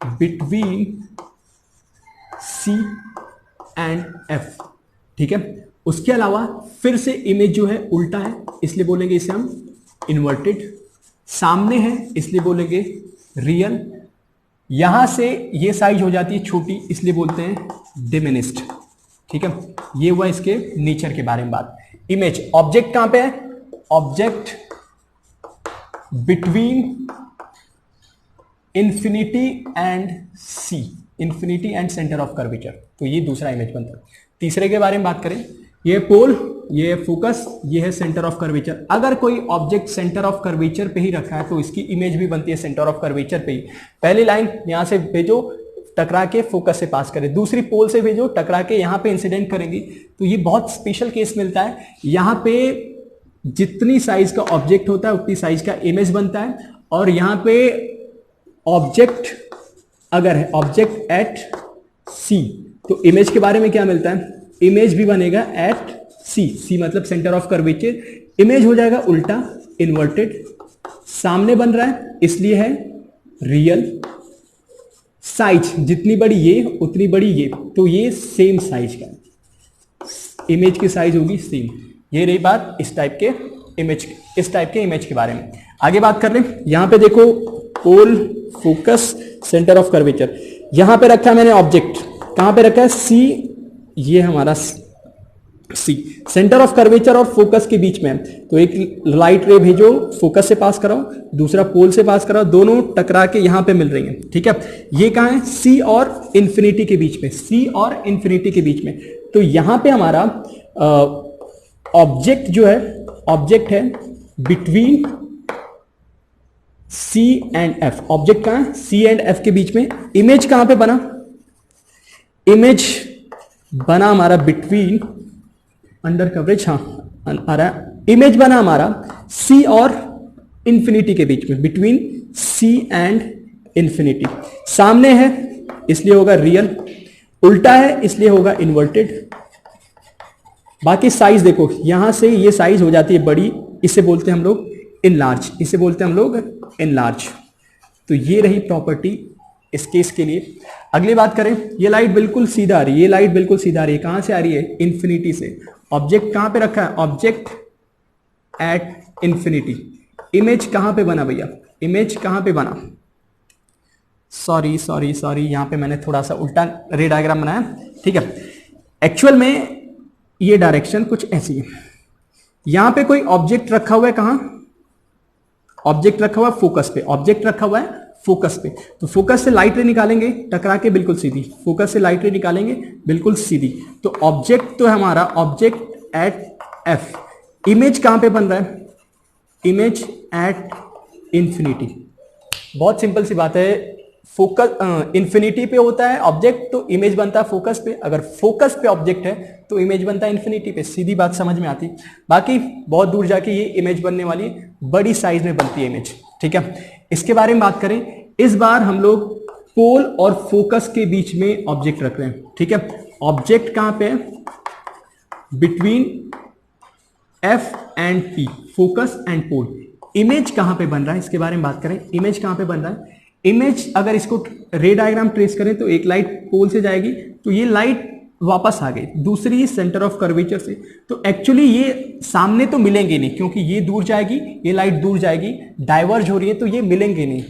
between C and F, ठीक है। उसके अलावा फिर से इमेज जो है उल्टा है इसलिए बोलेंगे इसे हम इन्वर्टेड, सामने है इसलिए बोलेंगे रियल, यहां से ये साइज हो जाती है छोटी इसलिए बोलते हैं डिमिनिस्ड, ठीक है। ये हुआ इसके नेचर के बारे में बात। इमेज, ऑब्जेक्ट कहां पे है, object between infinity and C, infinity and centre of curvature, तो ये दूसरा इमेज बनता है। तीसरे के बारे में बात करें, ये पोल ये फोकस, ये है सेंटर ऑफ कर्वेचर। अगर कोई ऑब्जेक्ट सेंटर ऑफ कर्वेचर पे ही रखा है तो इसकी इमेज भी बनती है सेंटर ऑफ कर्वेचर पे ही। पहली लाइन यहां से भेजो, टकरा के फोकस से पास करे, दूसरी पोल से भेजो, टकरा के यहां पे इंसिडेंट करेंगी। तो ये बहुत स्पेशल केस मिलता है। यहां पे जितनी साइज का ऑब्जेक्ट होता है उतनी साइज का इमेज बनता है। और यहां पे ऑब्जेक्ट अगर है ऑब्जेक्ट एट सी, तो इमेज के बारे में क्या मिलता है, इमेज भी बनेगा एट सी। सी मतलब सेंटर ऑफ कर्वेचर। इमेज हो जाएगा उल्टा, इन्वर्टेड। सामने बन रहा है इसलिए है रियल। साइज जितनी बड़ी ये उतनी बड़ी ये, तो ये सेम साइज का, इमेज की साइज होगी सेम। ये रही बात इस टाइप के इमेज, इस टाइप के इमेज के बारे में। आगे बात कर लें, यहां पे देखो पोल, फोकस, सेंटर ऑफ कर्वेचर। यहां पे रखा है मैंने ऑब्जेक्ट, कहां पे रखा है, सी, ये हमारा सी। सेंटर ऑफ कर्वेचर और फोकस के बीच में, तो एक लाइट रे भेजो, फोकस से पास कराओ, दूसरा पोल से पास कराओ, दोनों टकरा के यहां पे मिल रही हैं। ठीक है, ये कहां है, सी और इंफिनिटी के बीच में, सी और इंफिनिटी के बीच में। तो यहां पे हमारा ऑब्जेक्ट जो है, ऑब्जेक्ट है between C and F. Object कहां है, सी एंड एफ के बीच में। इमेज कहां पे बना, इमेज बना हमारा बिटवीन, अंडर कवरेज, हाँ आ रहा है, इमेज बना हमारा सी और इंफिनिटी के बीच में, बिटवीन सी एंड इंफिनिटी। सामने है इसलिए होगा रियल, उल्टा है इसलिए होगा इन्वर्टेड। बाकी साइज देखो, यहां से ये साइज हो जाती है बड़ी, इसे बोलते हैं हम लोग इनलार्ज, इसे बोलते हैं हम लोग इनलार्ज। तो ये रही प्रॉपर्टी इस केस के लिए। अगली बात करें, ये लाइट बिल्कुल सीधा आ रही है, ये लाइट बिल्कुल सीधा आ रही है, कहां से आ रही है, इंफिनिटी से। ऑब्जेक्ट कहां पे रखा है, ऑब्जेक्ट एट इंफिनिटी। इमेज कहां पे बना भैया, इमेज कहां पे बना, सॉरी सॉरी सॉरी, यहां पे मैंने थोड़ा सा उल्टा रे डायग्राम बनाया। ठीक है, एक्चुअल में ये डायरेक्शन कुछ ऐसी है। यहां पे कोई ऑब्जेक्ट रखा हुआ है, कहां, ऑब्जेक्ट रखा हुआ है फोकस पे, ऑब्जेक्ट रखा हुआ है फोकस पे। तो फोकस से लाइट रे निकालेंगे, टकरा के बिल्कुल सीधी, फोकस से लाइट रे निकालेंगे बिल्कुल सीधी। तो ऑब्जेक्ट तो है हमारा ऑब्जेक्ट एट एफ। इमेज कहां पे बन रहा है, इमेज एट इंफिनिटी। बहुत सिंपल सी बात है, फोकस इंफिनिटी पे होता है ऑब्जेक्ट तो इमेज बनता है फोकस पे, अगर फोकस पे ऑब्जेक्ट है तो इमेज बनता है इंफिनिटी पे। सीधी बात समझ में आती। बाकी बहुत दूर जाके ये इमेज बनने वाली, बड़ी साइज में बनती है इमेज। ठीक है, इसके बारे में बात करें, इस बार हम लोग पोल और फोकस के बीच में ऑब्जेक्ट रख रहे हैं। ठीक है, ऑब्जेक्ट कहां पे है, between F and P, focus and pole. Image कहां पे बन रहा है, इसके बारे में बात करें, इमेज कहां पे बन रहा है। इमेज अगर इसको रे डायग्राम ट्रेस करें तो एक लाइट पोल से जाएगी, तो ये लाइट वापस आ गई, दूसरी सेंटर ऑफ कर्वेचर से। तो एक्चुअली ये सामने तो मिलेंगे नहीं, क्योंकि ये दूर जाएगी, ये लाइट दूर जाएगी, डाइवर्ज हो रही है, तो ये मिलेंगे नहीं,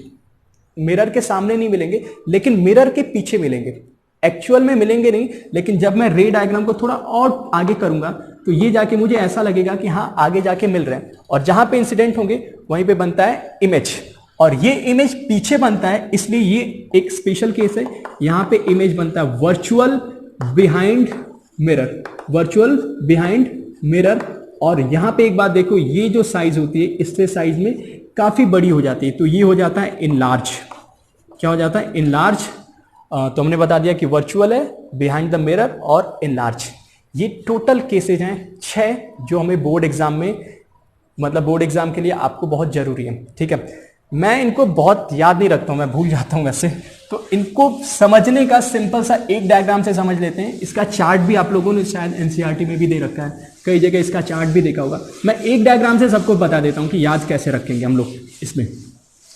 मिरर के सामने नहीं मिलेंगे, लेकिन मिरर के पीछे मिलेंगे। एक्चुअल में मिलेंगे नहीं, लेकिन जब मैं रे डायग्राम को थोड़ा और आगे करूंगा तो ये जाके मुझे ऐसा लगेगा कि हाँ आगे जाके मिल रहे हैं। और जहां पे इंसिडेंट होंगे वहीं पे बनता है इमेज, और ये इमेज पीछे बनता है, इसलिए ये एक स्पेशल केस है। यहां पे इमेज बनता है virtual behind mirror, virtual behind mirror. और यहां पे एक बात देखो, ये जो साइज होती है इससे साइज में काफी बड़ी हो जाती है, तो ये हो जाता है इनलार्ज। क्या हो जाता है, इनलार्ज। तो हमने बता दिया कि वर्चुअल है, बिहाइंड द मिरर और इनलार्ज। ये टोटल केसेज हैं 6 जो हमें बोर्ड एग्जाम में, मतलब बोर्ड एग्जाम के लिए आपको बहुत जरूरी है। ठीक है, मैं इनको बहुत याद नहीं रखता हूं, मैं भूल जाता हूं वैसे, तो इनको समझने का सिंपल सा एक डायग्राम से समझ लेते हैं। इसका चार्ट भी आप लोगों ने शायद एनसीईआरटी में भी दे रखा है, कई जगह इसका चार्ट भी देखा होगा। मैं एक डायग्राम से सबको बता देता हूं कि याद कैसे रखेंगे हम लोग इसमें।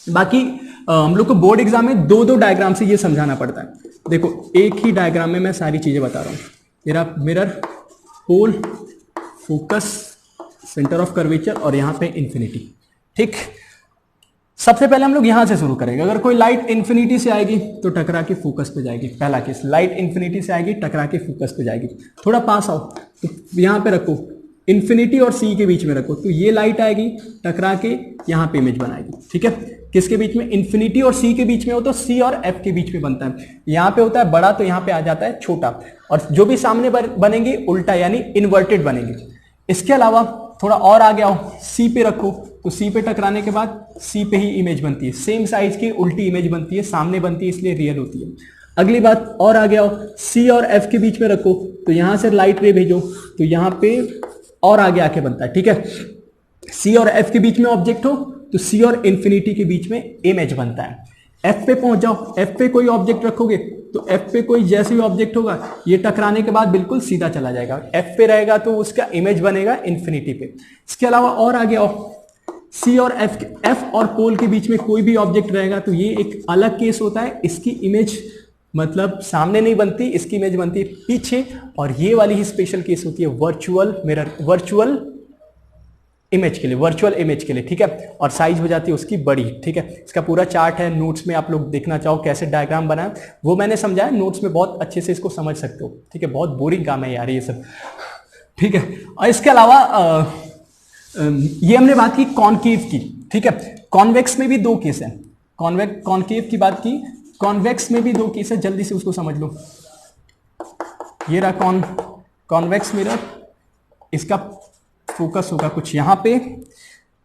बाकी हम लोग को बोर्ड एग्जाम में 2-2 डायग्राम से ये समझाना पड़ता है। देखो, एक ही डायग्राम में मैं सारी चीजें बता रहा हूं। मेरा mirror, pole, focus, centre of curvature और यहां पे इंफिनिटी। ठीक, सबसे पहले हम लोग यहां से शुरू करेंगे। अगर कोई लाइट इंफिनिटी से आएगी तो टकरा के फोकस पे जाएगी। पहला केस, लाइट इंफिनिटी से आएगी, टकरा के फोकस पे जाएगी। थोड़ा पास आओ, तो यहां पे रखो, इंफिनिटी और सी के बीच में रखो, तो ये लाइट आएगी, टकरा के यहां पे इमेज बनाएगी। ठीक है, किसके बीच में, इंफिनिटी और सी के बीच में हो तो सी और एफ के बीच में बनता है। यहां पे होता है बड़ा तो यहां पे आ जाता है छोटा, और जो भी सामने बनेंगे उल्टा यानी इन्वर्टेड बनेंगे। इसके अलावा थोड़ा और आगे आओ, सी पे रखो तो सी पे टकराने के बाद सी पे ही इमेज बनती है, सेम साइज की उल्टी इमेज बनती है, सामने बनती है इसलिए रियल होती है। अगली बात और आगे आओ, सी और एफ के बीच में रखो तो यहां से लाइट रे भेजो तो यहां पे और आगे आके बनता है। ठीक है, सी और एफ के बीच में ऑब्जेक्ट हो तो सी और इंफिनिटी के बीच में इमेज बनता है। एफ पे पहुंच जाओ, एफ पे कोई ऑब्जेक्ट रखोगे तो एफ पे कोई जैसे भी ऑब्जेक्ट होगा ये टकराने के बाद बिल्कुल सीधा चला जाएगा, एफ पे रहेगा तो उसका इमेज बनेगा इंफिनिटी पे। इसके अलावा और आगे आओ, सी और एफ और पोल के बीच में कोई भी ऑब्जेक्ट रहेगा तो ये एक अलग केस होता है, इसकी इमेज मतलब सामने नहीं बनती, इसकी इमेज बनती है पीछे, और ये वाली ही स्पेशल केस होती है वर्चुअल मिरर, वर्चुअल इमेज के लिए, वर्चुअल इमेज के लिए। ठीक है, और साइज हो जाती है उसकी बड़ी। ठीक है, इसका पूरा चार्ट है, नोट्स में आप लोग देखना चाहो कैसे डायग्राम बना है वो मैंने समझाया, नोट्स में बहुत अच्छे से इसको समझ सकते हो। ठीक है, बहुत बोरिंग काम है यार ये सब। ठीक है, और इसके अलावा ये हमने बात की कॉनकेव की। ठीक है, कॉन्वेक्स में भी दो केस है, कॉनकेव की बात की, कॉन्वेक्स में भी दो केस है, जल्दी से उसको समझ लो। ये रहा कॉन्वेक्स मिरर, इसका फोकस होगा कुछ यहां पे,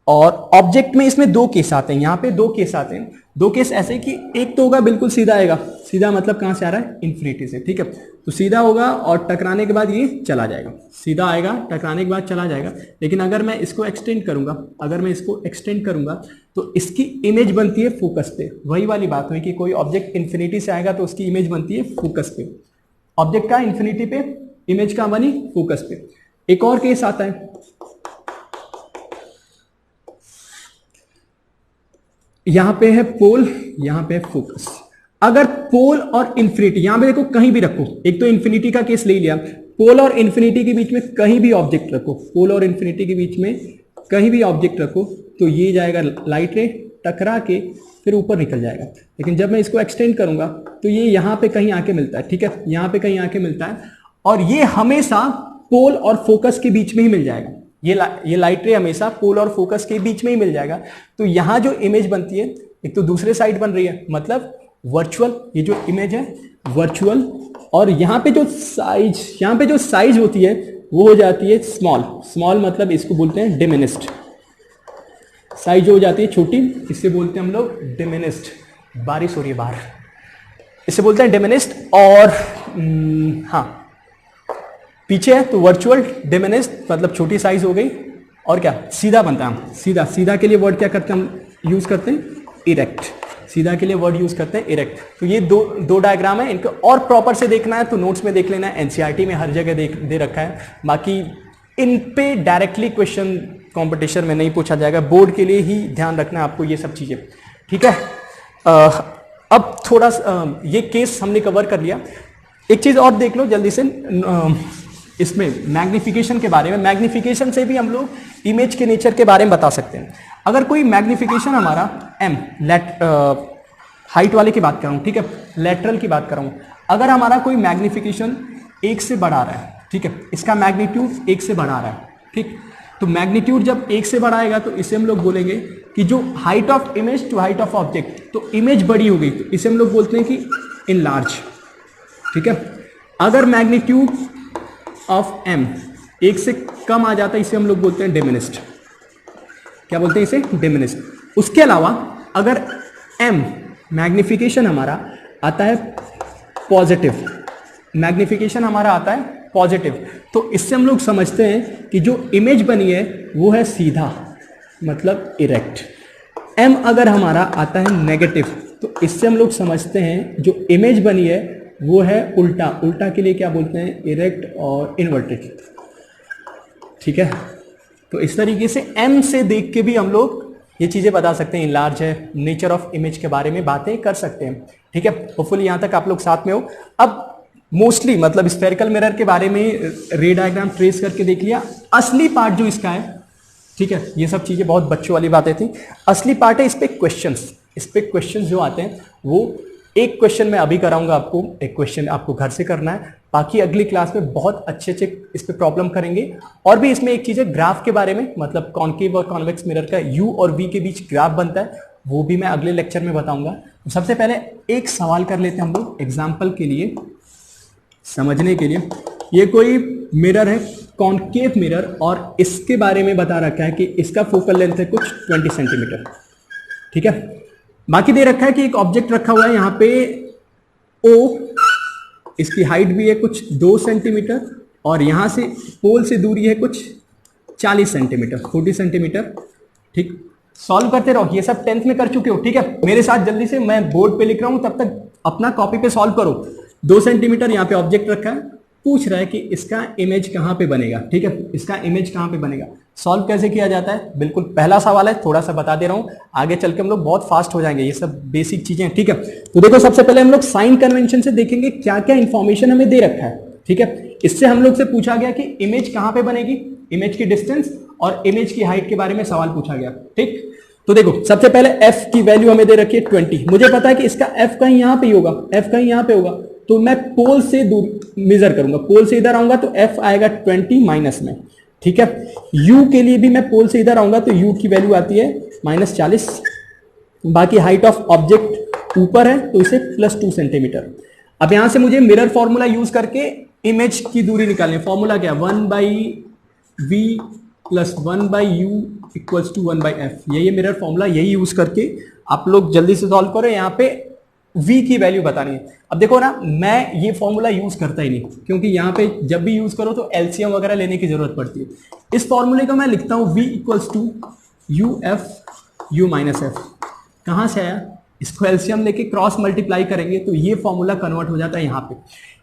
और ऑब्जेक्ट में इसमें दो केस आते हैं, यहां पे दो केस आते हैं। दो केस ऐसे कि एक तो होगा बिल्कुल सीधा आएगा, सीधा मतलब कहां से आ रहा है, इन्फिनिटी से। ठीक है, तो सीधा होगा और टकराने के बाद ये चला जाएगा, सीधा आएगा टकराने के बाद चला जाएगा। लेकिन अगर मैं इसको एक्सटेंड करूंगा, तो इसकी इमेज बनती है फोकस पे। वही वाली बात हुई कि कोई ऑब्जेक्ट इन्फिनिटी से आएगा तो उसकी इमेज बनती है फोकस पे, ऑब्जेक्ट का इन्फिनिटी पे, इमेज का बनी फोकस पे। एक और केस आता है, यहां पे है पोल, यहां पे है फोकस। अगर पोल और इन्फिनिटी, यहां पे देखो कहीं भी रखो, एक तो इन्फिनिटी का केस ले लिया, पोल और इन्फिनिटी के बीच में कहीं भी ऑब्जेक्ट रखो, पोल और इन्फिनिटी के बीच में कहीं भी ऑब्जेक्ट रखो तो ये जाएगा लाइट रे, टकरा के फिर ऊपर निकल जाएगा। लेकिन जब मैं इसको एक्सटेंड करूंगा तो ये यहां पे कहीं आके मिलता है। ठीक है, यहां पे कहीं आके मिलता है, और ये हमेशा पोल और फोकस के बीच में ही मिल जाएगा। ये लाइट रे हमेशा पोल और फोकस के बीच में ही मिल जाएगा। तो यहां जो इमेज बनती है, एक तो दूसरे साइड बन रही है, मतलब वर्चुअल, ये जो इमेज है वर्चुअल, और यहां पे जो साइज होती है वो हो जाती है स्मॉल मतलब इसको बोलते हैं डिमिनिस्ड। साइज जो हो जाती है छोटी, इससे बोलते हैं हम लोग डिमिनिस्ड। बारिश हो रही है बाहर, इससे बोलते हैं डिमिनिस्ड। और हाँ, पीछे है तो वर्चुअल, डिमिनिस्ड मतलब छोटी साइज हो गई, और क्या सीधा बनता है। सीधा के लिए वर्ड क्या करते हैं हम, यूज करते हैं इरेक्ट। सीधा के लिए वर्ड यूज करते हैं इरेक्ट। तो ये दो डायग्राम है, इनको और प्रॉपर से देखना है तो नोट्स में देख लेना है, एनसीईआरटी में हर जगह दे रखा है। बाकी इन पे डायरेक्टली क्वेश्चन कंपटीशन में नहीं पूछा जाएगा, बोर्ड के लिए ही ध्यान रखना है आपको ये सब चीजें। ठीक है, अब थोड़ा ये केस हमने कवर कर लिया। एक चीज और देख लो जल्दी से, इसमें मैग्निफिकेशन के बारे में, मैग्निफिकेशन से भी हम लोग इमेज के नेचर के बारे में बता सकते हैं। अगर कोई मैग्निफिकेशन हमारा m, हाइट वाले की बात कर रहा हूं, ठीक है, लेटरल की बात कर रहा हूं, अगर हमारा कोई मैग्निफिकेशन 1 से बढ़ा रहा है, ठीक है, इसका मैग्नीट्यूड 1 से बढ़ा रहा है, ठीक, तो मैग्नीट्यूड जब 1 से बढ़ाएगा तो इसे हम लोग बोलेंगे कि जो height of image to height of object, तो इमेज बड़ी हो गई तो इसे हम लोग बोलते हैं कि इनलार्ज। ठीक है, अगर मैग्नीट्यूड ऑफ m 1 से कम आ जाता है इसे हम लोग बोलते हैं डिमिनिस्ड। क्या बोलते हैं इसे, डिमिनिस्ड। उसके अलावा अगर m मैग्निफिकेशन हमारा आता है पॉजिटिव, मैग्निफिकेशन हमारा आता है पॉजिटिव, तो इससे हम लोग समझते हैं कि जो इमेज बनी है वो है सीधा, मतलब इरेक्ट। m अगर हमारा आता है नेगेटिव तो इससे हम लोग समझते हैं जो इमेज बनी है वो है उल्टा। उल्टा के लिए क्या बोलते हैं, इरेक्ट और इन्वर्टेड। ठीक है, तो इस तरीके से m से देख के भी हम लोग ये चीजें बता सकते हैं, इनलार्ज है, नेचर ऑफ इमेज के बारे में बातें कर सकते हैं। ठीक है, होपफुली यहां तक आप लोग साथ में हो। अब मोस्टली मतलब स्फेरिकल मिरर के बारे में रे डायग्राम ट्रेस करके देख लिया। असली पार्ट जो इसका है, ठीक है, ये सब चीजें बहुत बच्चों वाली बातें थी। असली पार्ट है इस पे क्वेश्चंस, इस पे क्वेश्चंस जो आते हैं वो एक क्वेश्चन मैं अभी कराऊंगा आपको, एक क्वेश्चन आपको घर से करना है, बाकी अगली क्लास में बहुत अच्छे इस पे प्रॉब्लम करेंगे। और भी इसमें एक चीज है ग्राफ के बारे में, मतलब कॉन्केव और कॉन्वेक्स मिरर का u और v के बीच ग्राफ बनता है, वो भी मैं अगले लेक्चर में बताऊंगा। तो सबसे पहले एक सवाल कर लेते हैं हम लोग एग्जाम्पल के लिए, समझने के लिए। ये कोई मिरर है, कॉनकेव मिरर, और इसके बारे में बता रखा है कि इसका फोकल लेंथ है कुछ 20 सेंटीमीटर, ठीक है। बाकी दे रखा है कि एक ऑब्जेक्ट रखा हुआ है यहाँ पे O, इसकी हाइट भी है कुछ 2 सेंटीमीटर, और यहाँ से पोल से दूरी है कुछ 40 सेंटीमीटर, 40 सेंटीमीटर, ठीक। सॉल्व करते रहो, ये सब 10th में कर चुके हो, ठीक है। मेरे साथ जल्दी से, मैं बोर्ड पे लिख रहा हूं, तब तक अपना कॉपी पे सॉल्व करो। 2 सेंटीमीटर यहाँ पे ऑब्जेक्ट रखा है, पूछ रहा है कि इसका इमेज कहाँ पे बनेगा, ठीक है। इसका इमेज कहाँ पे बनेगा, सॉल्व कैसे किया जाता है, बिल्कुल पहला सवाल है, थोड़ा सा बता दे रहा हूँ, आगे चल के हम लोग बहुत फास्ट हो जाएंगे, ये सब बेसिक चीजें, ठीक है। तो देखो, सबसे पहले हम लोग साइन कन्वेंशन से देखेंगे क्या क्या इंफॉर्मेशन हमें दे रखा है, ठीक है। इससे हम लोग से पूछा गया कि इमेज कहाँ पे बनेगी, इमेज की डिस्टेंस और इमेज की हाइट के बारे में सवाल पूछा गया, ठीक। तो देखो, सबसे पहले f की वैल्यू हमें दे रखी है 20, मुझे पता है कि इसका f कहीं यहां पे ही होगा, f कहीं यहां पे होगा, तो मैं पोल से दूर मेजर करूंगा, पोल से इधर आऊंगा तो f आएगा 20 माइनस में, ठीक है। u के लिए भी मैं पोल से इधर आऊंगा तो u की वैल्यू आती है -40। बाकी हाइट ऑफ ऑब्जेक्ट ऊपर है तो इसे +2 सेंटीमीटर। अब यहां से मुझे मिरर फॉर्मूला यूज करके इमेज की दूरी निकालनी है। फॉर्मूला क्या, 1/v + 1/u = 1/f, यही मिरर फॉर्मूला, यही यूज करके आप लोग जल्दी से सॉल्व करो। यहाँ पे v की वैल्यू बतानी है। अब देखो ना, मैं ये फॉर्मूला यूज करता ही नहीं, क्योंकि यहाँ पे जब भी यूज करो तो एलसीएम वगैरह लेने की जरूरत पड़ती है। इस फॉर्मूले को मैं लिखता हूँ v = uf u-f। कहाँ से आया, इसको एलसीएम लेके क्रॉस मल्टीप्लाई करेंगे तो ये फॉर्मूला कन्वर्ट हो जाता है यहाँ पे।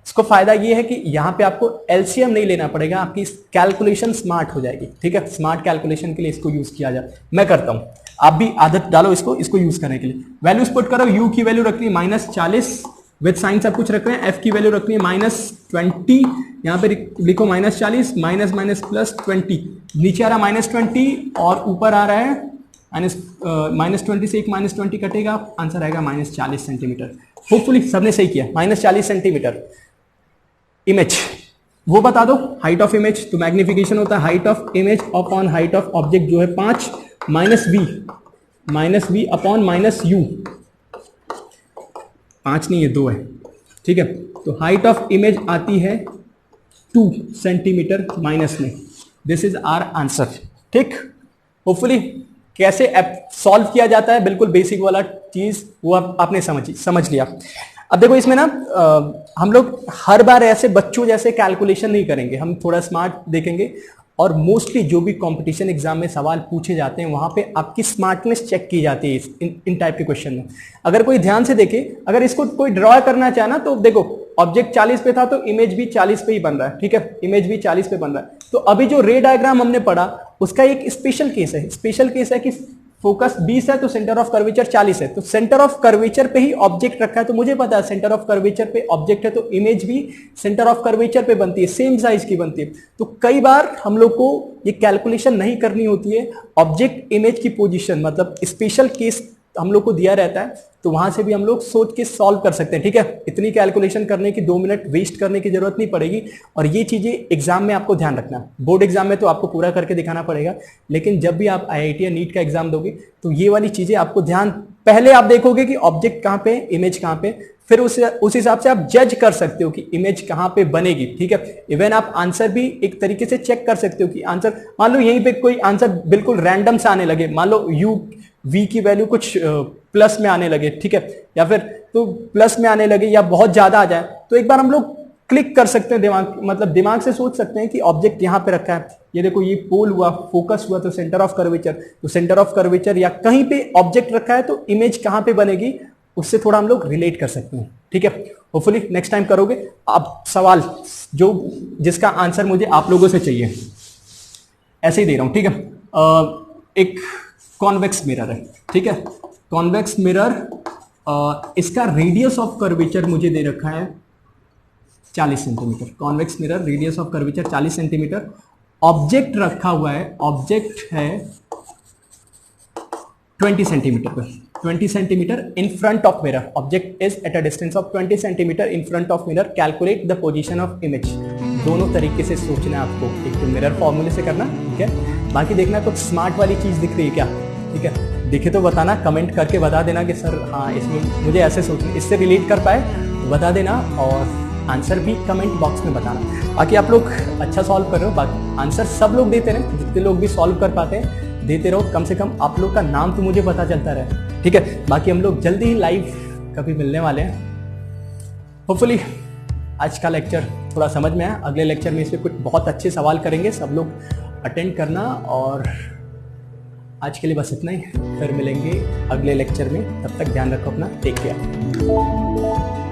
इसको फायदा ये है कि यहाँ पे आपको एलसीएम नहीं लेना पड़ेगा, आपकी कैलकुलेशन स्मार्ट हो जाएगी, ठीक है। स्मार्ट कैलकुलेशन के लिए इसको यूज किया जाए, मैं करता हूँ, आप भी आदत डालो इसको यूज करने के लिए। वैल्यूज पुट करो, u की वैल्यू रखनी है -40 विद साइन सब कुछ रख रहे हैं, f की वैल्यू रखनी है -20, यहाँ पे लिखो -40 माइनस +20, नीचे आ रहा है -20 और ऊपर आ रहा है -20 से एक -20 कटेगा, आंसर आएगा -40 सेंटीमीटर। होपफुली सबने सही किया, -40 सेंटीमीटर। इमेज वो बता दो, हाइट ऑफ इमेज, तो मैग्निफिकेशन होता है height of image upon height of object जो है 5 -v अपॉन -u, 5 नहीं है 2 है, ठीक है। तो हाइट ऑफ इमेज आती है 2 सेंटीमीटर माइनस में। दिस इज आवर आंसर, ठीक। होपफुली कैसे सॉल्व किया जाता है, बिल्कुल बेसिक वाला चीज वो आपने समझ लिया। अब देखो, इसमें ना हम लोग हर बार ऐसे बच्चों जैसे कैलकुलेशन नहीं करेंगे, हम थोड़ा स्मार्ट देखेंगे, और मोस्टली जो भी कंपटीशन एग्जाम में सवाल पूछे जाते हैं वहां पे आपकी स्मार्टनेस चेक की जाती है इन टाइप के क्वेश्चन में। अगर कोई ध्यान से देखे, अगर इसको कोई ड्रॉ करना चाहे ना, तो देखो ऑब्जेक्ट 40 पे था तो इमेज भी 40 पे ही बन रहा है, ठीक है, इमेज भी 40 पे बन रहा है। तो अभी जो रे डायग्राम हमने पढ़ा उसका एक स्पेशल केस है कि फोकस 20 है तो सेंटर ऑफ कर्वेचर 40 है, तो सेंटर ऑफ कर्वेचर पे ही ऑब्जेक्ट रखा है, तो मुझे पता है सेंटर ऑफ कर्वेचर पे ऑब्जेक्ट है तो इमेज भी सेंटर ऑफ कर्वेचर पे बनती है, सेम साइज की बनती है। तो कई बार हम लोग को ये कैलकुलेशन नहीं करनी होती है, ऑब्जेक्ट इमेज की पोजीशन, मतलब स्पेशल केस हम लोग को दिया रहता है, तो वहां से भी हम लोग सोच के सॉल्व कर सकते हैं, ठीक है। इतनी कैलकुलेशन करने की 2 मिनट वेस्ट करने की जरूरत नहीं पड़ेगी, और ये चीजें एग्जाम में आपको ध्यान रखना। बोर्ड एग्जाम में तो आपको पूरा करके दिखाना पड़ेगा, लेकिन जब भी आप आईआईटी या नीट का एग्जाम दोगे तो ये वाली चीजें आपको ध्यान, पहले आप देखोगे कि ऑब्जेक्ट कहाँ पे, इमेज कहाँ पे, फिर उस हिसाब से आप जज कर सकते हो कि इमेज कहाँ पे बनेगी, ठीक है। इवन आप आंसर भी एक तरीके से चेक कर सकते हो कि आंसर, मान लो यहीं पे कोई आंसर बिल्कुल रैंडम से आने लगे, मान लो v की वैल्यू कुछ प्लस में आने लगे, ठीक है, या फिर तो प्लस में आने लगे या बहुत ज्यादा आ जाए, तो एक बार हम लोग क्लिक कर सकते हैं, दिमाग से सोच सकते हैं कि ऑब्जेक्ट यहाँ पे रखा है, ये देखो ये पोल हुआ, फोकस हुआ, तो सेंटर ऑफ कर्वेचर, तो सेंटर ऑफ कर्वेचर या कहीं पे ऑब्जेक्ट रखा है तो इमेज कहाँ पे बनेगी, उससे थोड़ा हम लोग रिलेट कर सकते हैं, ठीक है। होपफुली नेक्स्ट टाइम करोगे। अब सवाल जिसका आंसर मुझे आप लोगों से चाहिए, ऐसे ही दे रहा हूं, ठीक है। एक कॉन्वेक्स मिरर है, ठीक है, कॉन्वेक्स मिरर, इसका रेडियस ऑफ कर्वेचर मुझे दे रखा है 40 centimetre. Convex mirror, radius of curvature 40 centimetre. Object रखा हुआ है, ऑब्जेक्ट है 20 सेंटीमीटर पर, 20 centimetre in front of mirror. Object is at a distance of 20 centimetre in front of mirror. Calculate the position of image. दोनों तरीके से सोचना है आपको, एक तो मिरर फॉर्मूले से करना, ठीक है, बाकी देखना कुछ स्मार्ट वाली चीज दिख रही है क्या, ठीक है, दिखे तो बताना, कमेंट करके बता देना कि सर हाँ इसमें मुझे ऐसे सोचना, इससे रिलेट कर पाए तो बता देना। और आंसर भी कमेंट बॉक्स में बताना। बाकी आप लोग अच्छा सॉल्व कर रहे हो, बाकी आंसर सब लोग देते रहे, जितने लोग भी सॉल्व कर पाते हैं देते रहो, कम से कम आप लोग का नाम तो मुझे पता चलता रहे, ठीक है। बाकी हम लोग जल्दी ही लाइव कभी मिलने वाले हैं, होपफुली। आज का लेक्चर थोड़ा समझ में आया, अगले लेक्चर में इसमें कुछ बहुत अच्छे सवाल करेंगे, सब लोग अटेंड करना। और आज के लिए बस इतना ही, फिर मिलेंगे अगले लेक्चर में, तब तक ध्यान रखो अपना, टेक केयर।